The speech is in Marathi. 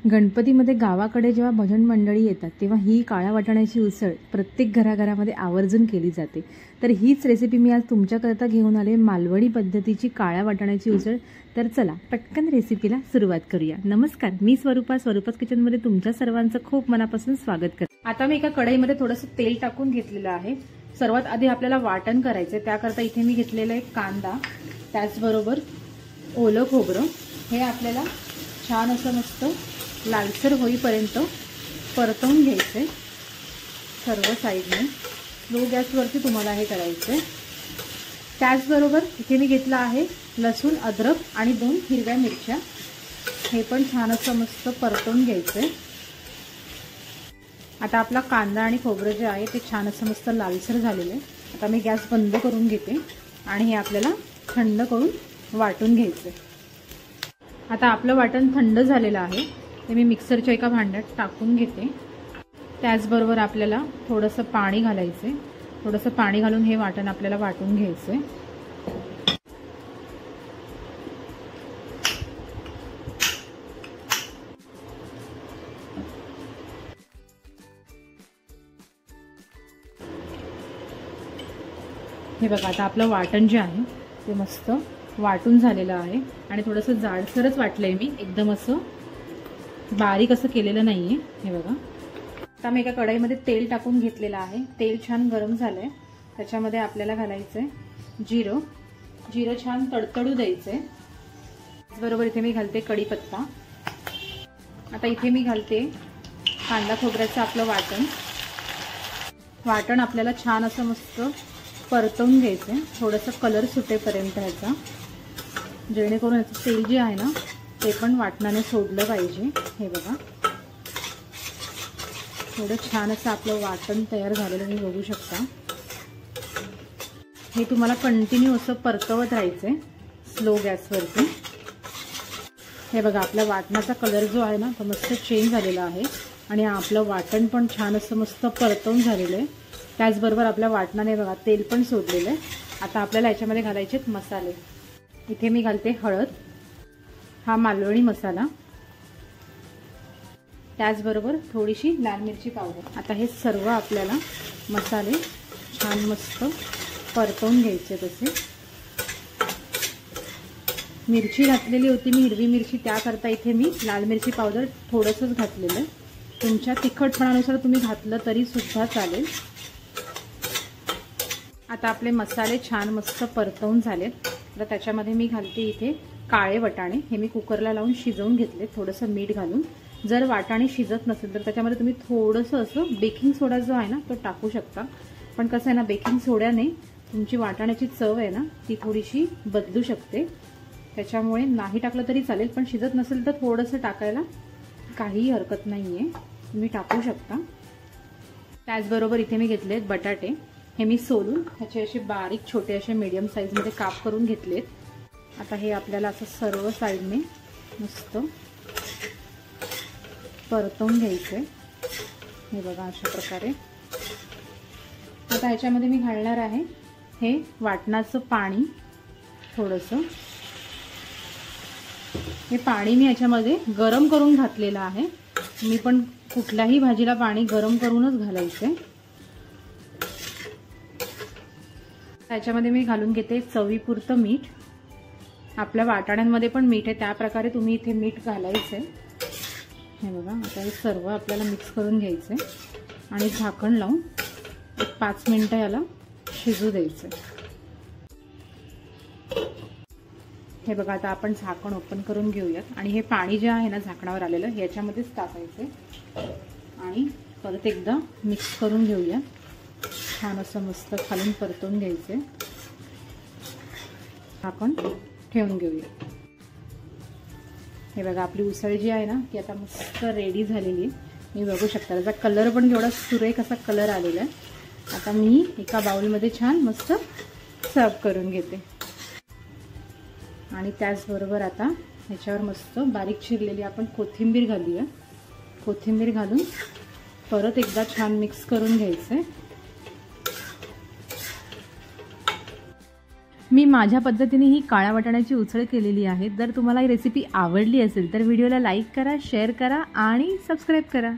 गणपतीमध्ये गावाकडे जेव्हा भजन मंडळी येतात तेव्हा ही काळ्या वाटाण्याची उसळ प्रत्येक घराघरामध्ये आवर्जून केली जाते। तर हीच रेसिपी मी आज तुमच्याकरता घेऊन आले, मालवणी पद्धतीची काळ्या वाटाण्याची उसळ। तर चला पटकन रेसिपीला सुरुवात करूया। नमस्कार, मी स्वरूपास किचनमध्ये तुमच्या सर्वांचं खूप मनापासून स्वागत करते। आता मी एका कढईमध्ये थोडंसं तेल टाकून घेतलेलं आहे। सर्वात आधी आपल्याला वाटण करायचं, त्याकरता इथे मी घेतलेला एक कांदा, त्याचबरोबर ओलं खोबरं, हे आपल्याला छान असं मस्त लालसर होईपर्यंत परतवून घ्यायचे सर्व साईडने। स्लो गॅसवरती तुम्हाला हे करायचे। त्याचबरोबर इथे मी घेतला आहे लसूण, अद्रक आणि 2 हिरव्या मिरच्या, हे पण छान असं मस्त परतवून घ्यायचे। आता आपला कांदा आणि खोबरं जे आहे ते छान असं मस्त लालसर झालेलं आहे। आता मी गॅस बंद करून घेते आणि हे आपल्याला थंड करून वाटून घ्यायचे। आता आपलं वाटण थंड झालेलं आहे, ते मी मिक्सरच्या एका भांड्यात टाकून घेते। त्याचबरोबर आपल्याला थोडंसं पाणी घालायचे। थोडंसं पाणी घालून हे वाटण आपल्याला वाटून घ्यायचे। हे बघा, आता आपलं वाटण जे आहे ते मस्त वाटून झालेलं आहे आणि थोडंसं जाडसरच वाटलंय मी, एकदम असं बारीक असं केलेलं नाहीये। हे बघा, आता मी एका कढईमध्ये तेल टाकून घेतलेलं आहे। तेल छान गरम झालंय, त्याच्यामध्ये आपल्याला घालायचंय जिरं। जिरं छान तडतडू द्यायचंय। त्याचबरोबर इथे मी घालते कढीपत्ता। आता इथे मी घालते कांदा खोबऱ्याचं आपलं वाटण। वाटण आपल्याला छान असं मस्त परतवून घ्यायचंय, थोडंसं कलर सुटेपर्यंत ह्याचा, जेणेकरून याचं तेल जे आहे ना ते पण वाटणाने सोडलं पाहिजे। हे बघा, थोडं छान असं आपलं वाटण तयार झालेलं तुम्ही बघू शकता। हे तुम्हाला कंटिन्यू असं परतवत राहायचंय स्लो गॅसवरती। हे बघा, आपल्या वाटणाचा कलर जो आहे ना तो मस्त चेंज झालेला आहे आणि आपलं वाटण पण छान असं मस्त परतवून झालेलं आहे। त्याचबरोबर आपल्या वाटणाने बघा तेल पण सोडलेलं आहे। आता आपल्याला याच्यामध्ये घालायचे मसाले। इथे मी घालते हळद, हा मालवणी मसाला, त्याचबरोबर थोडीशी लाल मिरची पावडर। आता हे सर्व आपल्याला मसाले छान मस्त परतवून घ्यायचे। तसे मिरची घातलेली होती मी, हिरवी मिरची, त्याकरता इथे मी लाल मिरची पावडर थोडंसंच घातलेलं आहे। तुमच्या तिखटपणानुसार तुम्ही घातलं तरी सुद्धा चालेल। आता आपले मसाले छान मस्त परतवून झालेत। तर त्याच्यामध्ये मी घालते इथे काळे वटाणे, हे मी कुकरला लावून शिजवून घेतले थोडंसं मीठ घालून। जर वाटाणे शिजत नसेल तर त्याच्यामध्ये तुम्ही थोडंसं असं बेकिंग सोडा जो आहे ना तो टाकू शकता, पण कसं आहे ना, बेकिंग सोड्याने तुमची वाटाण्याची चव आहे ना ती थोडीशी बदलू शकते। त्याच्यामुळे नाही टाकलं तरी चालेल, पण शिजत नसेल तर थोडंसं टाकायला काहीही हरकत नाहीये, तुम्ही टाकू शकता। त्याचबरोबर इथे मी घेतलेत बटाटे, हे मी सोलून ह्याचे असे बारीक छोटे असे मीडियम साईजमध्ये काप करून घेतलेत। आता हे आपल्याला असं सर्व साईडने मस्त परतवून घ्यायचे। हे बघा, अशा प्रकारे। आता ह्याच्यामध्ये मी घालणार आहे हे वाटणाचं पाणी थोडंसं। हे पाणी मी याच्यामध्ये गरम करून घातलेलं आहे। मी पण कुठल्याही भाजीला पाणी गरम करूनच घालायचे। त्याच्यामध्ये मी घालून घेते चवीपुरतं मीठ। आपल्या वाटाण्यांमध्ये पण मीठ आहे, त्या प्रकारे तुम्ही इथे मीठ घालायचंय। हे बघा, आता हे सर्व आपल्याला मिक्स करून घ्यायचंय आणि झाकण लावून 5 मिनिटं याला शिजू द्यायचंय। हे बघा, आता आपण झाकण ओपन करून घेऊयात आणि हे पाणी जे आहे ना झाकणावर आलेलं याच्यामध्येच टाकायचंय आणि परत एकदा मिक्स करून घेऊया। छान असं मस्त खालून परतवून घ्यायचंय। आपण ठेवून घेऊया। हे बघा, आपली उसळ जी आहे ना ती आता मस्त रेडी झालेली आहे। मी बघू शकता त्याचा कलर पण केवढा सुरेख असा कलर आलेला आहे। आता मी एका बाउलमध्ये छान मस्त सर्व करून घेते आणि त्याचबरोबर आता ह्याच्यावर मस्त बारीक चिरलेली आपण कोथिंबीर घालूया। कोथिंबीर घालून परत एकदा छान मिक्स करून घ्यायचंय। मी माझ्या पद्धतीने ही काळ्या वाटाण्याची उसळ केलेली आहे। जर तुम्हाला ही रेसिपी आवडली असेल तर व्हिडिओला लाईक करा, शेअर करा आणि सबस्क्राईब करा।